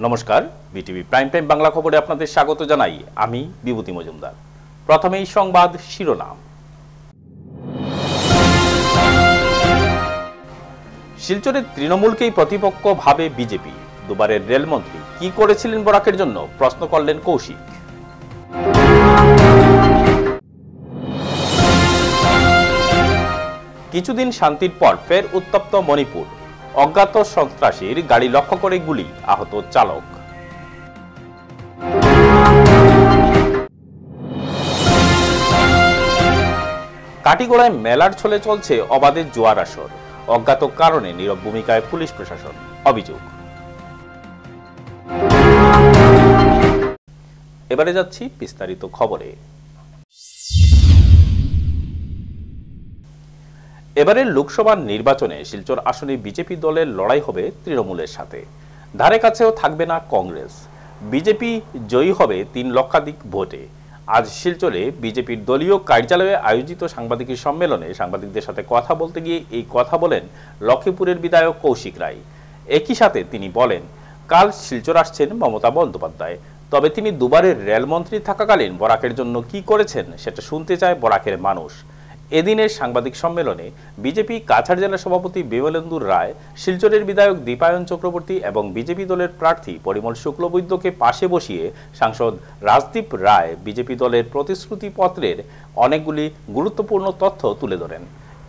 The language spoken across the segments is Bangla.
নমস্কার, বিটিভি প্রাইম টাইম বাংলা খবরে আপনাদের স্বাগত জানাই। আমি বিভূতি মজুমদার। প্রথমেই সংবাদ শিরোনাম। শিলচরের তৃণমূলকেই প্রতিপক্ষ ভাবে বিজেপি। দুবারের রেলমন্ত্রী কি করেছিলেন বরাকের জন্য, প্রশ্ন করলেন কৌশিক। কিছুদিন শান্তির পর ফের উত্তপ্ত মণিপুর। অজ্ঞাত সন্ত্রাসীর গাড়ি লক্ষ্য করে গুলি, আহত চালক। কাটিগড়ায় মেলার ছলে চলছে অবাধে জুয়ার আসর। অজ্ঞাত কারণে নীরব ভূমিকায় পুলিশ প্রশাসন, অভিযোগ। এবারে যাচ্ছি বিস্তারিত খবরে। এবারের লোকসভা নির্বাচনে শিলচর আসনে বিজেপি দলের লড়াই হবে তৃণমূলের সাথে। ধারে কাছেও থাকবে না কংগ্রেস। বিজেপি জয়ী হবে 3 লক্ষাধিক ভোটে। আজ শিলচরে বিজেপির দলীয় কার্যালয়ে আয়োজিত সাংবাদিক সম্মেলনে সাংবাদিকদের সাথে কথা বলতে গিয়ে এই কথা বলেন লক্ষ্মীপুরের বিধায়ক কৌশিক রায়। একই সাথে তিনি বলেন, কাল শিলচর আসছেন মমতা বন্দ্যোপাধ্যায়, তবে তিনি দুবারের রেলমন্ত্রী থাকাকালীন বরাকের জন্য কি করেছেন সেটা শুনতে চায় বরাকের মানুষ। এদিনের সাংবাদিক সম্মেলনে বিজেপি কাছাড় জেলা সভাপতি বিমলেন্দু রায়, শিলচরের বিধায়ক দীপায়ন চক্রবর্তী এবং বিজেপি দলের প্রার্থী পরিমল শুক্লবৈদ্যকে পাশে বসিয়ে সাংসদ রাজদীপ রায় বিজেপি দলের প্রতিশ্রুতি পত্রের অনেকগুলি গুরুত্বপূর্ণ তথ্য তুলে ধরেন।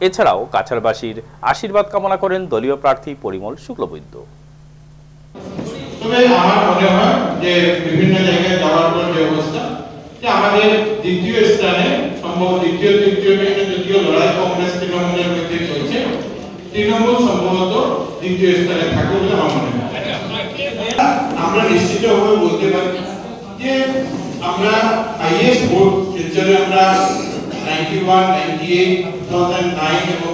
এছাড়াও কাছাড়বাসীর আশীর্বাদ কামনা করেন দলীয় প্রার্থী পরিমল শুক্লবৈদ্য। তবে আমার মনে হয় যে বিভিন্ন জায়গায় যাওয়ার পর যে অবস্থা, যে আমাদের দ্বিতীয় স্থানে সম্ভব তৃতীয় লড়াই কংগ্রেস তৃণমূলের মধ্যে চলছে, তৃণমূল সম্ভবত দ্বিতীয় স্থানে থাকবে বলে আমার মনে হয়। আমরা নিশ্চিতভাবে বলতে পারি যে আমরা হাইয়েস্ট ভোট শিলচরে আমরা 91, 98, 2009 এবং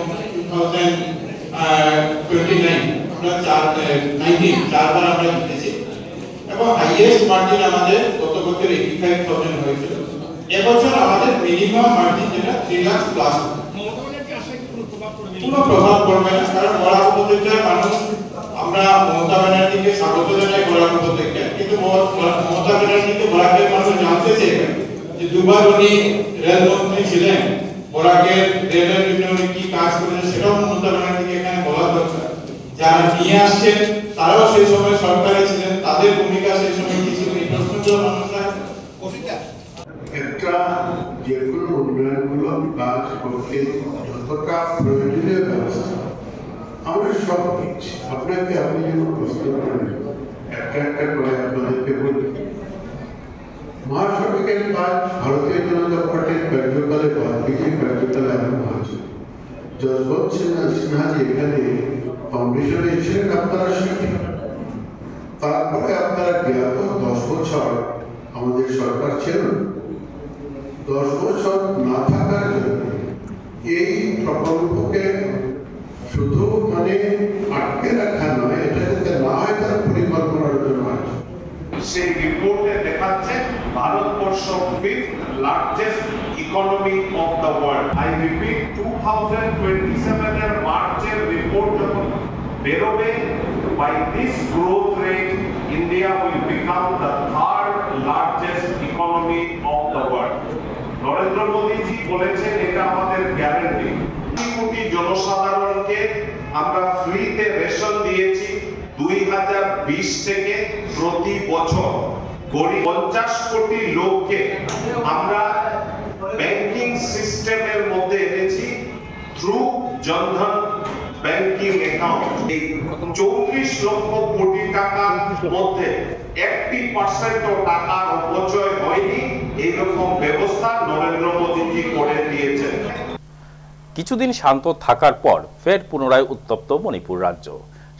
2029 আমরা 4বার আমরা জিতেছি এবং হাইয়েস্ট মার্জিন আমাদের গত বছর 85,000 হয়েছিল। এবছর আমাদের মিনিমাম মার্জিন যেটা 3 লাখ প্লাস। কোনো প্রভাব পড়বে না, কারণ বরাক উপত্যকার মানুষ, আমরা মমতা ব্যানার্জিকে স্বাগত জানাই বরাক উপত্যকায়, কিন্তু মমতা ব্যানার্জিকে বরাকের মানুষ জানতে চেয়েছেন যে দুবার উনি রেলমন্ত্রী ছিলেন, বরাকের রেলের জন্য উনি কি কাজ করেছেন সেটাও মমতা ব্যানার্জিকে এখানে বলা দরকার। যারা নিয়ে আসছেন তারাও সেই সময় সরকারে ছিলেন, তাদের ভূমিকা সেই সময় কি ছিল, এই প্রশ্নগুলো মানুষরা একটা যে কোনো উন্নয়নমূলক কাজ করতে যতটা প্রয়োজনীয় ব্যবস্থা আমরা সব দিচ্ছি। আপনাকে আপনি যেন প্রশ্ন করেন, একটা করে আপনাদেরকে বলি, মহাসড়কের কাজ ভারতীয় জনতা পার্টির কার্যকালে বিজেপি কার্যকালে আরম্ভ হয়েছে। যশবন্ত সিনহা এখানে ফাউন্ডেশনে ছিলেন, আপনারা সঠিক। তারপরে আপনারা জ্ঞাত 10 বছর আমাদের সরকার ছিল। 10 বছর না থাকার জন্য এই প্রকল্পকে শুধু আটকে রাখা নয়, এটা যাতে না হয় তার পরিকল্পনার জন্য আছে। সেই রিপোর্টে দেখাচ্ছে Bharatvarsha 5th largest economy of the world. I repeat, 2027 এর মার্চের রিপোর্ট যখন বেরোবে, by this growth rate India will become the 3rd largest economy of the world. Narendra Modi জি বলেছেন এটা আমাদের গ্যারান্টি। 2 কোটি জনসাধারণকে আমরা ফ্রিতে রেশন দিয়েছি 2020 থেকে প্রতি বছর। গরিব 50 কোটি লোককে আমরা ব্যাংকিং সিস্টেমের মধ্যে এনেছি থ্রু জনধন ব্যাংকিং অ্যাকাউন্ট। এই 34 লক্ষ কোটি টাকার মধ্যে 80% টাকার অপচয় হয়নি। এইরকম ব্যবস্থা নরেন্দ্র মোদীজি করে দিয়েছেন। কিছুদিন শান্ত থাকার পর ফের পুনরায় উত্তপ্ত মণিপুর রাজ্য।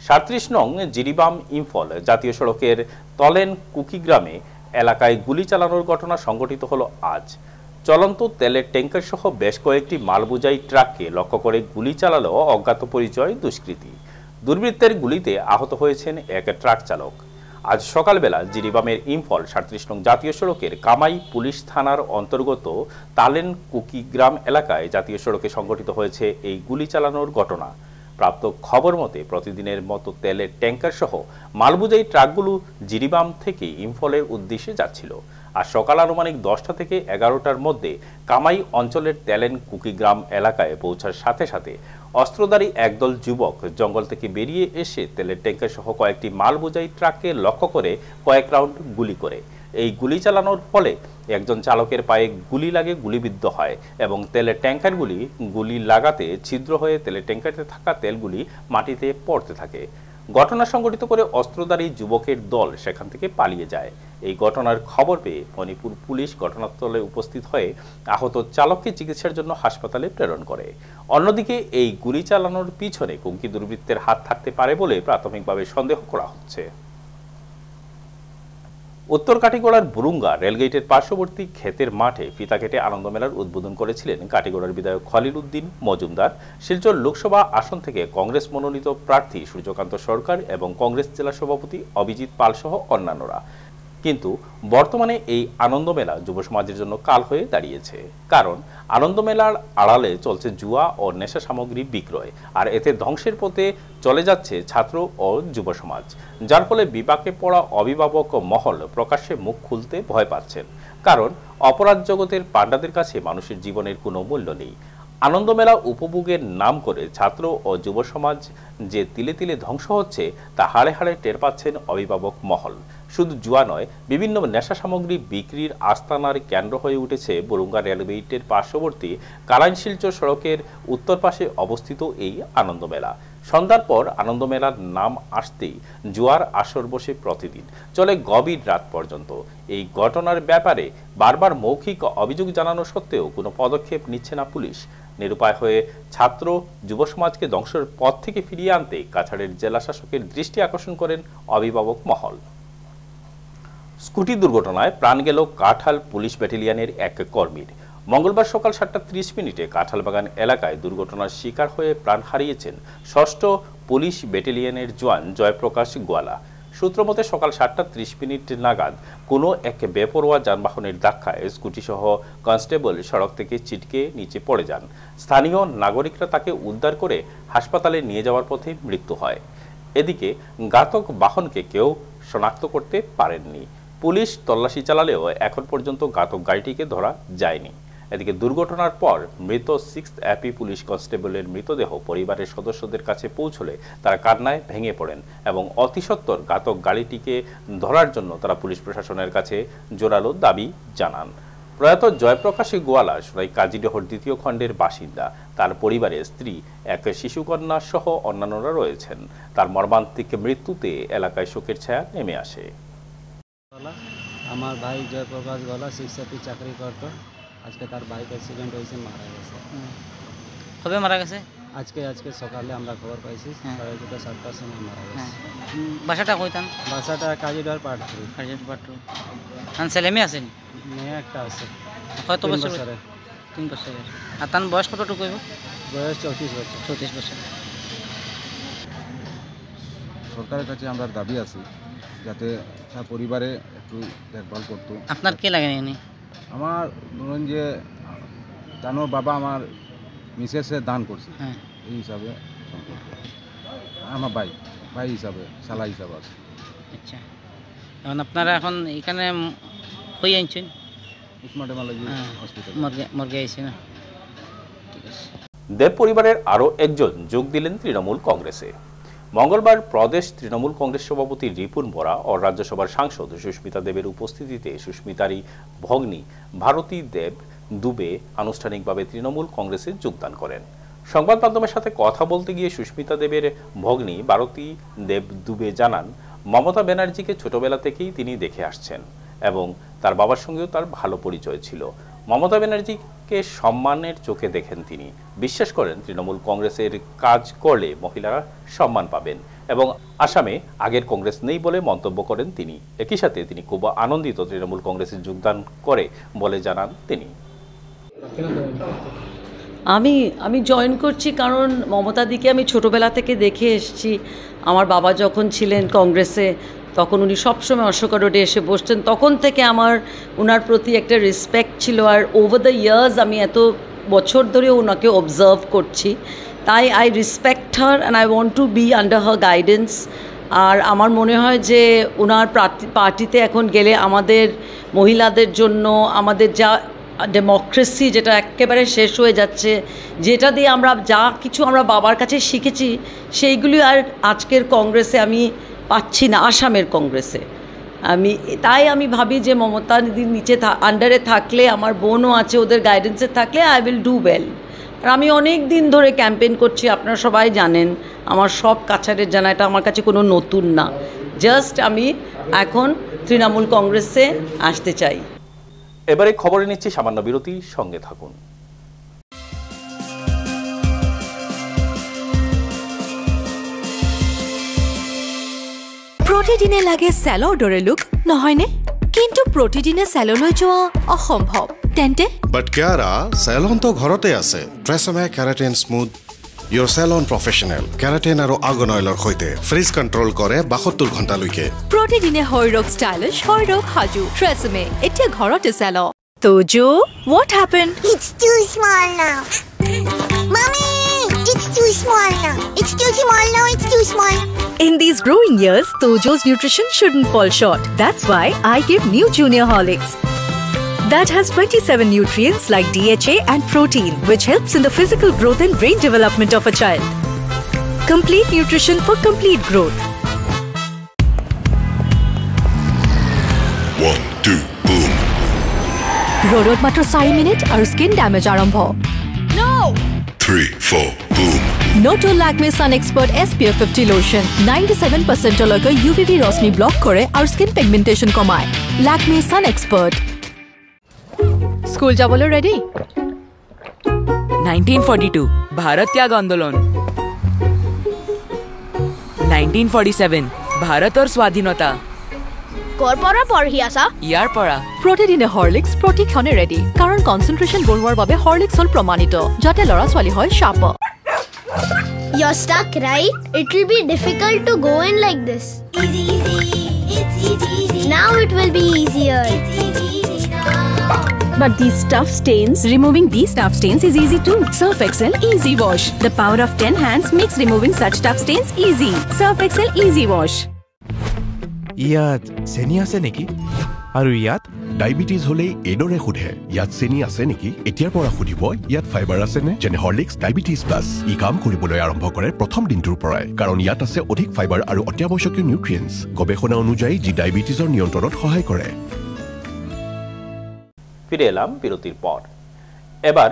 37 নং জিরিবাম ইম্ফল জাতীয় সড়কের তলেন কুকিগ্রামে এলাকায় গুলি চালানোর ঘটনা সংঘটিত হলো আজ। চলন্ত তেলের ট্যাঙ্কার সহ বেশ কয়েকটি মালবোঝাই ট্রাককে লক্ষ্য করে গুলি চালালো অজ্ঞাত পরিচয় দুষ্কৃতী। দুর্বৃত্তের গুলিতে আহত হয়েছেন এক ট্রাক চালক। আজ সকালবেলা জিরিবামের ইম্ফল 37 নং জাতীয় সড়কের কামাই পুলিশ থানার অন্তর্গত তালেন কুকিগ্রাম এলাকায় জাতীয় সড়কে সংঘটিত হয়েছে এই গুলি চালানোর ঘটনা। প্রাপ্ত খবর মতে প্রতিদিনের মতো তেলের ট্যাঙ্কার সহ মালবোঝাই ট্রাকগুলো জিরিবাম থেকে ইম্ফলের উদ্দেশ্যে যাচ্ছিল। আর সকাল আনুমানিক 10টা থেকে 11টার মধ্যে কামাই অঞ্চলের তেলেন কুকিগ্রাম এলাকায় পৌঁছার সাথে সাথে অস্ত্রধারী একদল যুবক জঙ্গল থেকে বেরিয়ে এসে তেলের ট্যাঙ্কার সহ কয়েকটি মালবোঝাই ট্রাককে লক্ষ্য করে কয়েক রাউন্ড গুলি করে। এই গুলি চালানোর ফলে একজন চালকের পায়ে গুলি লাগে, গুলিবিদ্ধ হয় এবং তেলের ট্যাঙ্কারগুলি গুলি লাগাতে ছিদ্র হয়ে তেলের ট্যাঙ্কারে থাকা তেলগুলি মাটিতে পড়তে থাকে। ঘটনা সংঘটিত করে অস্ত্রধারী যুবকের দল সেখান থেকে পালিয়ে যায়। এই ঘটনার খবর পেয়ে মণিপুর পুলিশ ঘটনাস্থলে উপস্থিত হয়ে আহত চালককে চিকিৎসার জন্য হাসপাতালে প্রেরণ করে। অন্যদিকে এই গুলি চালানোর পিছনে কুঙ্কি দুর্বৃত্তের হাত থাকতে পারে বলে প্রাথমিকভাবে সন্দেহ করা হচ্ছে। উত্তর কাটিগড়ার বুরুঙ্গা রেলগেটের পার্শ্ববর্তী ক্ষেতের মাঠে ফিতা কেটে আনন্দ মেলার উদ্বোধন করেছিলেন কাটিগড়ার বিধায়ক খলিল উদ্দিন মজুমদার, শিলচর লোকসভা আসন থেকে কংগ্রেস মনোনীত প্রার্থী সূর্যকান্ত সরকার এবং কংগ্রেস জেলা সভাপতি অভিজিৎ পাল সহ অন্যান্যরা। কিন্তু বর্তমানে এই আনন্দ মেলা যুব সমাজের জন্য কাল হয়ে দাঁড়িয়েছে, কারণ আনন্দ মেলার আড়ালে চলছে জুয়া ও নেশা সামগ্রী বিক্রয়, আর এতে ধ্বংসের পথে চলে যাচ্ছে ছাত্র ও যুব সমাজ, যার ফলে বিপাকে পড়া অভিভাবক মহল প্রকাশ্যে মুখ খুলতে ভয় পাচ্ছেন, কারণ অপরাধ জগতের পাণ্ডাদের কাছে মানুষের জীবনের কোনো মূল্য নেই। আনন্দ মেলা উপভোগের নাম করে ছাত্র ও যুব সমাজ যে তিলে তিলে ধ্বংস হচ্ছে তা হাড়ে হাড়ে টের পাচ্ছেন অভিভাবক মহল। শুধু জুয়া নয়, বিভিন্ন নেশা সামগ্রী বিক্রির আস্তানার কেন্দ্র হয়ে উঠেছে বুরুঙ্গা রেলগেটের পার্শ্ববর্তী কালাইন শিলচর সড়কের উত্তর পাশে অবস্থিত এই আনন্দ মেলা। সন্ধ্যার পর আনন্দ মেলার নাম আসতেই জুয়ার আসর বসে প্রতিদিন, চলে গভীর রাত পর্যন্ত। এই ঘটনার ব্যাপারে বারবার মৌখিক অভিযোগ জানানো সত্ত্বেও কোনো পদক্ষেপ নিচ্ছে না পুলিশ। নিরুপায় হয়ে ছাত্র যুব সমাজকে ধ্বংসের পথ থেকে ফিরিয়ে আনতে কাছাড়ের জেলা শাসকের দৃষ্টি আকর্ষণ করেন অভিভাবক মহল। স্কুটি দুর্ঘটনায় প্রাণ গেল কাঁঠাল পুলিশ ব্যাটালিয়নের এক কর্মীর। মঙ্গলবার সকাল 7:30 কাঁঠালবাগান এলাকায় দুর্ঘটনার শিকার হয়ে প্রাণ হারিয়েছেন 6ষ্ঠ পুলিশ ব্যাটালিয়নের জওয়ান জয়প্রকাশ গোয়ালা। সূত্রমতে সকাল 7:30 নাগাদ কোনো এক বেপরোয়া যানবাহনের ধাক্কায় স্কুটিসহ কনস্টেবল সড়ক থেকে ছিটকে নিচে পড়ে যান। স্থানীয় নাগরিকরা তাকে উদ্ধার করে হাসপাতালে নিয়ে যাওয়ার পথে মৃত্যু হয়। এদিকে ঘাতক বাহনকে কেউ শনাক্ত করতে পারেননি। পুলিশ তল্লাশি চালালেও এখন পর্যন্ত ঘাতক গাড়িটিকে ধরা যায়নি। এদিকে দুর্ঘটনার পর মৃত 6th AP পুলিশ কনস্টেবলের মৃতদেহ পরিবারের সদস্যদের কাছে পৌঁছলে তারা কান্নায় ভেঙে পড়েন এবং অতিসত্বর ঘাতক গাড়িটিকে ধরার জন্য তারা পুলিশ প্রশাসনের কাছে জোরালো দাবি জানান। প্রয়াত জয়প্রকাশ গোয়ালা সরাই কাজিডহর 2য় খণ্ডের বাসিন্দা। তার পরিবারের স্ত্রী, এক শিশুকন্যা সহ অন্যান্যরা রয়েছেন। তার মর্মান্তিক মৃত্যুতে এলাকায় শোকের ছায়া নেমে আসে। আমার ভাই জয়প্রকাশ গোয়ালা 6th AP চাকরি করত। আজকে তার বাইক অ্যাক্সিডেন্ট হয়েছে, মারা গেছে। কবে মারা গেছে? আজকে সকালে আমরা খবর পাইছি, 7:30 সময় মারা গেছে। বাসাটা কইতাম? বাসাটা কাজিডহর পার্ট 3। কাজিডহর পার্ট 2। আর ছেলে মেয়ে আছেন? মেয়ে একটা আছে। কত বছর? 3 বছরের। আর তার বয়স কতটুকু হইব? বয়স 34 বছর। 34 বছর। সরকারের কাছে আমরা দাবি আছি যাতে তার পরিবারে একটু দেখভাল করতো। আপনার কে লাগে নি? আমার ধরুন যে জানোর বাবা আমার মিসেসে দান করছে, এই হিসাবে আমার ভাই হিসাবে শালা হিসাবে আছে। আচ্ছা, এখন আপনারা এখন এখানে কই আনছেন? উসমান টেকনোলজি হসপিটাল মর্গে আইছে না? ঠিক আছে। দেব পরিবারের আরও একজন যোগ দিলেন তৃণমূল কংগ্রেসে। মঙ্গলবার প্রদেশ তৃণমূল কংগ্রেস সভাপতি রিপুন বোরা ও রাজ্যসভার সাংসদ সুস্মিতা দেবের উপস্থিতিতে সুস্মিতারই ভগ্নী ভারতী দেব দুবে আনুষ্ঠানিকভাবে তৃণমূল কংগ্রেসে যোগদান করেন। সংবাদ মাধ্যমের সাথে কথা বলতে গিয়ে সুস্মিতা দেবের ভগ্নী ভারতী দেব দুবে জানান, মমতা ব্যানার্জিকে ছোটবেলা থেকেই তিনি দেখে আসছেন এবং তার বাবার সঙ্গেও তার ভালো পরিচয় ছিল। মমতা ব্যানার্জিকে সম্মানের চোখে দেখেন তিনি। বিশ্বাস করেন তৃণমূল কংগ্রেসের কাজ করলে মহিলারা সম্মান পাবেন এবং আসামে আগের কংগ্রেস নেই বলে মন্তব্য করেন তিনি। একই সাথে তিনি খুব আনন্দিত তৃণমূল কংগ্রেসে যোগদান করে বলে জানান তিনি। আমি জয়েন করছি কারণ মমতাদিকে আমি ছোটোবেলা থেকে দেখে এসেছি। আমার বাবা যখন ছিলেন কংগ্রেসে তখন উনি সবসময় অশোকা রোডে এসে বসতেন, তখন থেকে আমার ওনার প্রতি একটা রেসপেক্ট ছিল। আর ওভার দ্য ইয়ার্স আমি এত বছর ধরে ওনাকে অবজার্ভ করছি তাই I respect her and I want to be under her guidance. আর আমার মনে হয় যে ওনার পার্টিতে এখন গেলে আমাদের মহিলাদের জন্য আমাদের যা ডেমোক্রেসি যেটা একেবারে শেষ হয়ে যাচ্ছে, যেটা দিয়ে আমরা যা কিছু আমরা বাবার কাছে শিখেছি সেইগুলি আর আজকের কংগ্রেসে আমি পাচ্ছি না, আসামের কংগ্রেসে। তাই আমি ভাবি যে মমতা দিদির নিচে আন্ডারে থাকলে, আমার বোনও আছে, ওদের গাইডেন্সে থাকলে আই উইল ডু ওয়েল। আর আমি অনেক দিন ধরে ক্যাম্পেইন করছি, আপনারা সবাই জানেন, আমার সব কাছারের জানা, এটা আমার কাছে কোনো নতুন না। জাস্ট আমি এখন তৃণমূল কংগ্রেসে আসতে চাই। এবারে খবরে নিচ্ছি সামান্য বিরতি, সঙ্গে থাকুন। প্ৰতিদিনে লাগে চেলনৰ লুক নহয়নে? কিন্তু প্ৰতিদিনে চেলনলৈ যোৱা অসম্ভৱ। তেন্তে বাট কিয়াৰা চেলন তো ঘৰতে আছে। Tresemme keratin smooth your salon professional keratin আৰু আৰ্গন অইলৰ সৈতে ফ্ৰিজ কণ্ট্ৰল কৰে 72 ঘণ্টালৈকে। প্ৰতিদিনে শৰীৰক ষ্টাইলিছ, শৰীৰক সাজু। ট্ৰেছমে এতিয়া ঘৰতে চেল। Tojo, what happened? It's too small now. Mommy, it's too small now. It's too small now. It's too small. In these growing years, Tojo's nutrition shouldn't fall short. That's why I give new Junior Horlicks. That has 27 nutrients like DHA and protein, which helps in the physical growth and brain development of a child. Complete nutrition for complete growth. 1, 2, boom. Rodot matro 4 minute aru skin damage arambho. No! 3, 4, boom. Noto Lakme Sun Expert SPF 50 lotion 97% loika UVB rosmi block kore aru skin pigmentation komay. Lakme Sun Expert. School jabolo ready? 1942 Bharat Tyag Andolon. 1947 Bharat aur Swadhinata. Kor pora porhi asa? Yar pora. Protidine Horlicks protikhone ready. Karon concentration borwar babe Horlicks hol promanito. Jate lora swali hoy sharp. You're stuck, right? It will be difficult to go in like this. Easy, easy. It's easy, easy. Now it will be easier. It's easy, easy now. But these tough stains, removing these tough stains is easy too. Surf Excel Easy Wash. The power of 10 hands makes removing such tough stains easy. Surf Excel Easy Wash. ইয়াত চেনি আছে নেকি? আৰু ইয়াত ডায়াবেটিস হলে এডৰে খুধে ইয়াত চেনি আছে নেকি? এতিয়াৰ পৰা খুধিব ইয়াত ফাইবাৰ আছে নে? যেনে হৰলিক্স ডায়াবেটিস প্লাস ই কাম কৰিবলৈ আৰম্ভ কৰে প্ৰথম দিনটোৰ পৰাই, কাৰণ ইয়াত আছে অধিক ফাইবাৰ আৰু অত্যাৱশ্যকীয় নিউট্ৰিয়েন্টছ, গৱেষণা অনুযায়ী যি ডায়াবেটিসৰ নিয়ন্ত্ৰণত সহায় কৰে। ফিরে এলাম বিরতির পর। এবার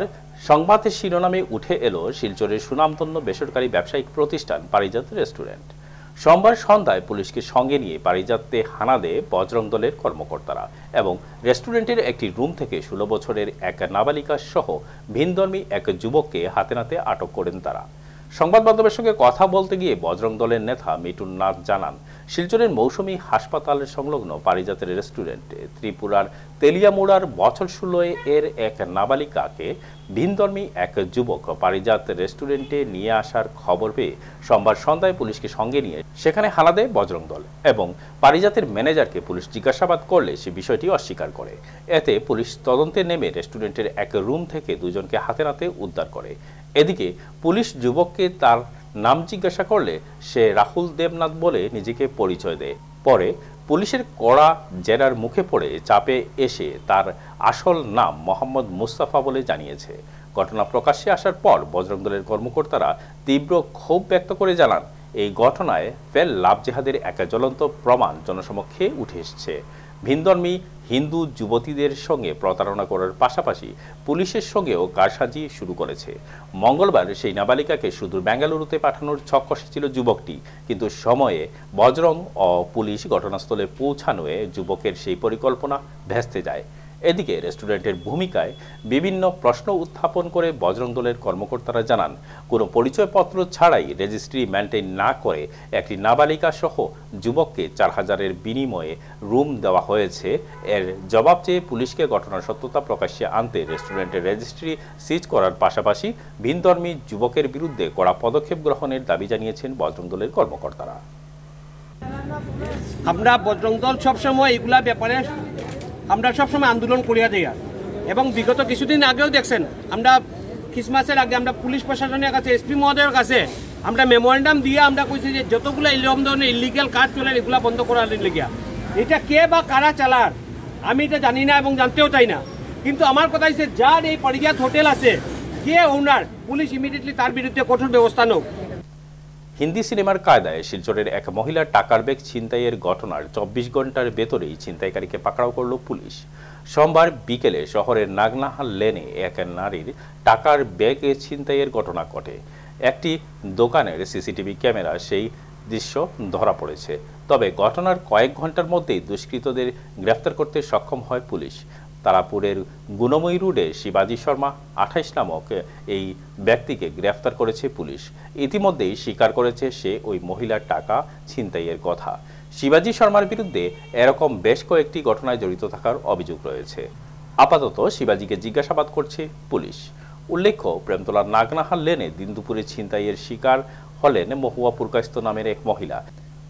সংবাদের শিরোনামে উঠে এলো শিলচরের সুনামধন্য বেসরকারি ব্যবসায়িক প্রতিষ্ঠান পারিজাত রেস্টুরেন্ট। সোমবার সন্ধ্যায় পুলিশকে সঙ্গে নিয়ে পারিজাতে হানা দেয় বজরং দলের কর্মকর্তারা এবং রেস্টুরেন্টের একটি রুম থেকে 16 বছরের এক নাবালিকা সহ ভিনধর্মী এক যুবককে হাতে নাতে আটক করেন তারা। সংবাদ মাধ্যমের সঙ্গে কথা বলতে গিয়ে বজরং দলের নেতা মিটুন নাথ জানান, শিলচরের মৌসুমী হাসপাতালের সংলগ্ন পারিজাতের রেস্টুরেন্টে ত্রিপুরার তেলিয়ামুড়ার বছর 16 এর এক নাবালিকাকে ভিনধর্মী এক যুবক পারিজাত রেস্টুরেন্টে নিয়ে আসার খবর পেয়ে সোমবার সন্ধ্যায় পুলিশকে সঙ্গে নিয়ে সেখানে হানা দেয় বজরং দল এবং পারিজাতের ম্যানেজারকে পুলিশ জিজ্ঞাসাবাদ করলে সে বিষয়টি অস্বীকার করে। এতে পুলিশ তদন্তে নেমে রেস্টুরেন্টের এক রুম থেকে দুজনকে হাতে নাতে উদ্ধার করে। এদিকে পুলিশ যুবককে তার নাম জিজ্ঞাসা করলে সে রাহুল দেবনাথ বলে নিজেকে পরিচয় দেয়। পরে পুলিশের কড়া জেরার মুখে পড়ে চাপে এসে তার আসল নাম মোহাম্মদ মুস্তাফা বলে জানিয়েছে। ঘটনা প্রকাশ্যে আসার পর বজরং দলের কর্মকর্তারা তীব্র ক্ষোভ ব্যক্ত করে জানান, এই ঘটনায় ফের লাভ জেহাদের এক জ্বলন্ত প্রমাণ জনসমক্ষে উঠে এসেছে। ভিনধর্মী হিন্দু যুবতীদের সঙ্গে প্রতারণা করার পাশাপাশি পুলিশের সঙ্গেও কারসাজি শুরু করেছে। মঙ্গলবার সেই নাবালিকাকে সুদূর বেঙ্গালুরুতে পাঠানোর ছক কষেছিল যুবকটি, কিন্তু সময়ে বজরং ও পুলিশ ঘটনাস্থলে পৌঁছানোয় যুবকের সেই পরিকল্পনা ভেস্তে যায়। এদিকে রেস্টুরেন্টের ভূমিকায় বিভিন্ন প্রশ্ন উত্থাপন করে বজরং দলের কর্মকর্তারা জানান, কোনো পরিচয়পত্র ছাড়াই রেজিস্ট্রি মেনটেন না করে একটি নাবালিকা সহ যুবককে 4000-এর বিনিময়ে রুম দেওয়া হয়েছে। এর জবাব চেয়ে পুলিশকে ঘটনার সত্যতা প্রকাশ্যে আনতে রেস্টুরেন্টের রেজিস্ট্রি সিজ করার পাশাপাশি ভিনধর্মী যুবকের বিরুদ্ধে কড়া পদক্ষেপ গ্রহণের দাবি জানিয়েছেন বজরং দলের কর্মকর্তারা। আমরা বজরং দল সবসময় এগুলা ব্যাপারে আমরা সবসময় আন্দোলন করিয়া যাই এবং বিগত কিছুদিন আগেও দেখছেন আমরা খ্রিসমাসের আগে আমরা পুলিশ প্রশাসনের কাছে এসপি মহোদয়ের কাছে আমরা মেমোরেন্ডাম দিয়ে আমরা কইছি যে যতগুলো এরকম ধরনের ইলিগাল কাজ চলে এগুলো বন্ধ করার লেগে। এটা কে বা কারা চালার আমি এটা জানি না এবং জানতেও চাই না, কিন্তু আমার কথা হচ্ছে যার এই পারিজাত হোটেল আছে কে ওনার, পুলিশ ইমিডিয়েটলি তার বিরুদ্ধে কঠোর ব্যবস্থা নোক। হিন্দি সিনেমার কায়দায় শিলচরের এক মহিলার টাকার ব্যাগ ছিনতাইয়ের ঘটনার 24 ঘন্টার ভেতরেই ছিনতাইকারীকে পাকড়াও করল পুলিশ। সোমবার বিকেলে শহরের নাগনাহাল লেনে এক নারীর টাকার ব্যাগ ছিনতাইয়ের ঘটনা ঘটে। একটি দোকানের সিসিটিভি ক্যামেরা সেই দৃশ্য ধরা পড়েছে। তবে ঘটনার কয়েক ঘন্টার মধ্যেই দুষ্কৃতদের গ্রেফতার করতে সক্ষম হয় পুলিশ। তারাপুরের গুণময়ী রোডে শিবাজি শর্মা 28 নামক এই ব্যক্তিকে গ্রেফতার করেছে পুলিশ। ইতিমধ্যেই স্বীকার করেছে সে ওই মহিলার টাকা ছিনতাইয়ের কথা। শিবাজি শর্মার বিরুদ্ধে এরকম বেশ কয়েকটি ঘটনায় জড়িত থাকার অভিযোগ রয়েছে। আপাতত শিবাজিকে জিজ্ঞাসাবাদ করছে পুলিশ। উল্লেখ্য, প্রেমতলার নাগনাহাল লেনে দিন দুপুরে ছিনতাইয়ের শিকার হলেন মহুয়া পুরকাস্ত নামের এক মহিলা।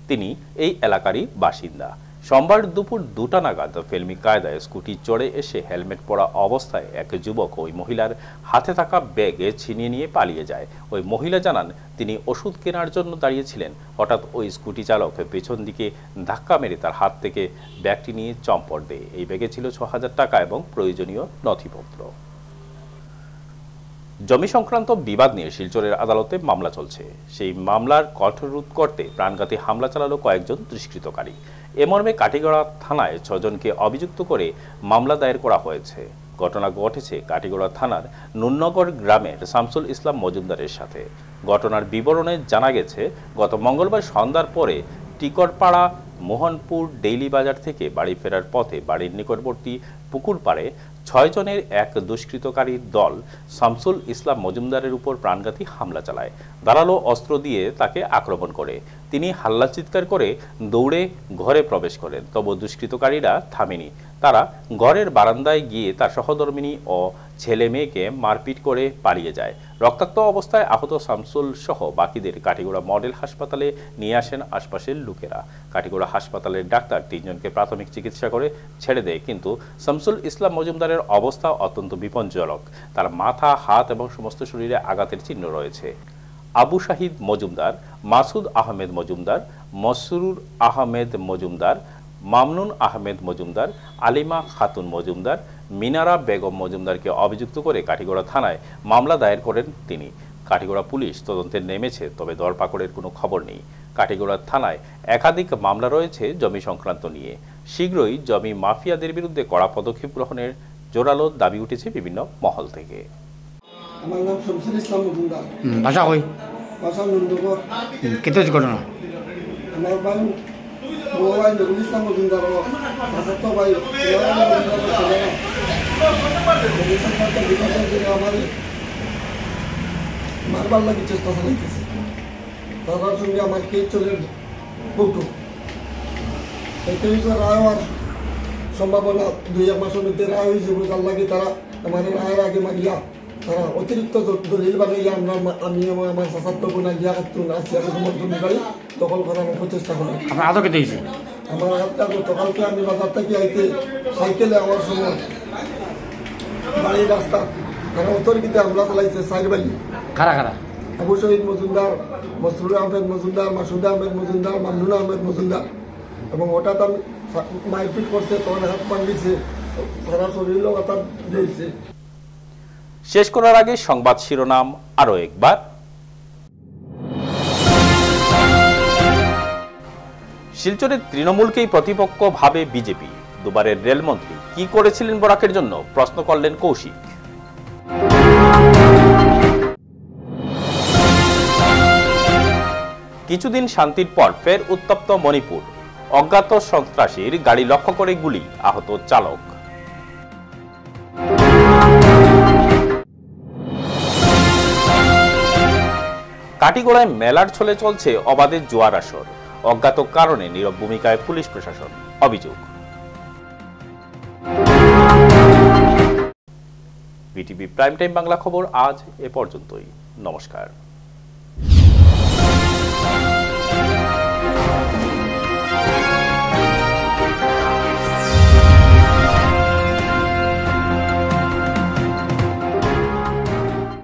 তিনি এই এলাকারই বাসিন্দা। সোমবার দুপুর 2টা নাগাদ ফিল্মি কায়দায় স্কুটি চড়ে এসে হেলমেট পরা অবস্থায় এক যুবক ওই মহিলার হাতে থাকা ব্যাগে ছিনিয়ে নিয়ে পালিয়ে যায়। ওই মহিলা জানান তিনি ওষুধ কেনার জন্য দাঁড়িয়েছিলেন। হঠাৎ ওই স্কুটি চালক পেছন দিকে ধাক্কা মেরে তার হাত থেকে ব্যাগটি নিয়ে চম্পট দেয়। এই ব্যাগে ছিল 6000 টাকা এবং প্রয়োজনীয় নথিপত্র। জমি সংক্রান্ত বিবাদ নিয়ে শিলচরের আদালতে মামলা চলছে। সেই মামলার কঠোর রোধ করতে প্রাণঘাতী হামলা চালালো কয়েকজন দুষ্কৃতকারী। এ মর্মে কাটিগড়া থানায় 6 জনকে অভিযুক্ত করে মামলা দায়ের করা হয়েছে। ঘটনা ঘটেছে কাটিগড়া থানার নুননগর গ্রামের শামসুল ইসলাম মজুমদারের সাথে। ঘটনার বিবরণে জানা গেছে, গত মঙ্গলবার সন্ধ্যার পরে টিকরপাড়া মোহনপুর ডেইলি বাজার থেকে বাড়ি ফেরার পথে বাড়ির নিকটবর্তী পুকুর পাড়ে 6 জনের এক দুষ্কৃতকারী দল শামসুল ইসলাম মজুমদারের উপর প্রাণঘাতী হামলা চালায়। ধারালো অস্ত্র দিয়ে তাকে আক্রমণ করে। তিনি হাল্লা চিৎকার করে দৌড়ে ঘরে প্রবেশ করেন। তবু দুষ্কৃতকারীরা থামেনি। তারা ঘরের বারান্দায় গিয়ে তার সহধর্মিনী ও ছেলে মেয়েকে মারপিট করে পালিয়ে যায়। রক্তাক্ত অবস্থায় আহত শামসুল সহ বাকিদের কাটিগড়া মডেল হাসপাতালে নিয়ে আসেন আশপাশের লোকেরা। কাটিগড়া হাসপাতালের ডাক্তার 3 জনকে প্রাথমিক চিকিৎসা করে ছেড়ে দেয়, কিন্তু শামসুল ইসলাম মজুমদারের অবস্থা অত্যন্ত বিপজ্জনক। তার মাথা, হাত এবং সমস্ত শরীরে আঘাতের চিহ্ন রয়েছে। আবু শাহিদ মজুমদার, মাসুদ আহমেদ মজুমদার, মসরুর আহমেদ মজুমদার, মামনুন আহমেদ মজুমদার, আলিমা খাতুন মজুমদার, মিনারা বেগম মজুমদারকে অভিযুক্ত করে কাটিগড়া থানায় মামলা দায়ের করেন তিনি। কাটিগড়া পুলিশ তদন্তে নেমেছে, তবে ধরপাকড়ের কোনো খবর নেই। কাটিগড়া থানায় একাধিক মামলা রয়েছে জমি সংক্রান্ত নিয়ে। শীঘ্রই জমি মাফিয়াদের বিরুদ্ধে কড়া পদক্ষেপ গ্রহণের জোরালো দাবি উঠেছে বিভিন্ন মহল থেকে। আমার নাম শামসুল ইসলাম মজুমদার। ভাষা কই? ভাষা নুননগর। কেতে ঘটনা? আমার ভাই বড় ভাই নুরুল ইসলাম মজুমদার, তো ভাই আমার মারবার লাগে চেষ্টা চালাইতেছে। তার সঙ্গে আমার কে চলে বউটু রায় হওয়ার সম্ভাবনা 2-1 মাসের মধ্যে রায় হয়ে যাবে। তার লাগে তারা আমার রায়ের আগে মারিয়া তারা অতিরিক্ত দলিল বানাইয়া আমি আমার শাসাত্য গুণা গিয়া কাতুন আসি আমি সমর্থন গাড়ি দখল করার প্রচেষ্টা করি। আপনার আদৌ কেটে দিয়েছে? আমার হাতটা গতকালকে আমি বাজার থেকে আইতে সাইকেলে আমার সময় বাড়ির রাস্তা তারা অতর্কিতে হামলা চালাইছে। 4 বাই কারা কারা? আবু শহীদ মজুমদার, মসরুর আহমেদ মজুমদার, মাসুদ আহমেদ মজুমদার, মামনুন আহমেদ মজুমদার। এবং হঠাৎ আমি মারপিট করছে, তখন হাত ভাঙিছে, সারা শরীর হাত দিয়েছে। শেষ করার আগে সংবাদ শিরোনাম আরো একবার। শিলচরের তৃণমূলকেই প্রতিপক্ষ ভাবে বিজেপি। দুবারের রেলমন্ত্রী কি করেছিলেন বরাকের জন্য, প্রশ্ন করলেন কৌশিক। কিছুদিন শান্তির পর ফের উত্তপ্ত মণিপুর। অজ্ঞাত সন্ত্রাসীর গাড়ি লক্ষ্য করে গুলি, আহত চালক। কাটিগড়ায় মেলার ছলে চলছে অবাধে জুয়ার আসর। অজ্ঞাত কারণে নীরব ভূমিকায় পুলিশ প্রশাসন, অভিযোগ। বিটিভি প্রাইম টাইম বাংলা খবর আজ এ পর্যন্তই। নমস্কার।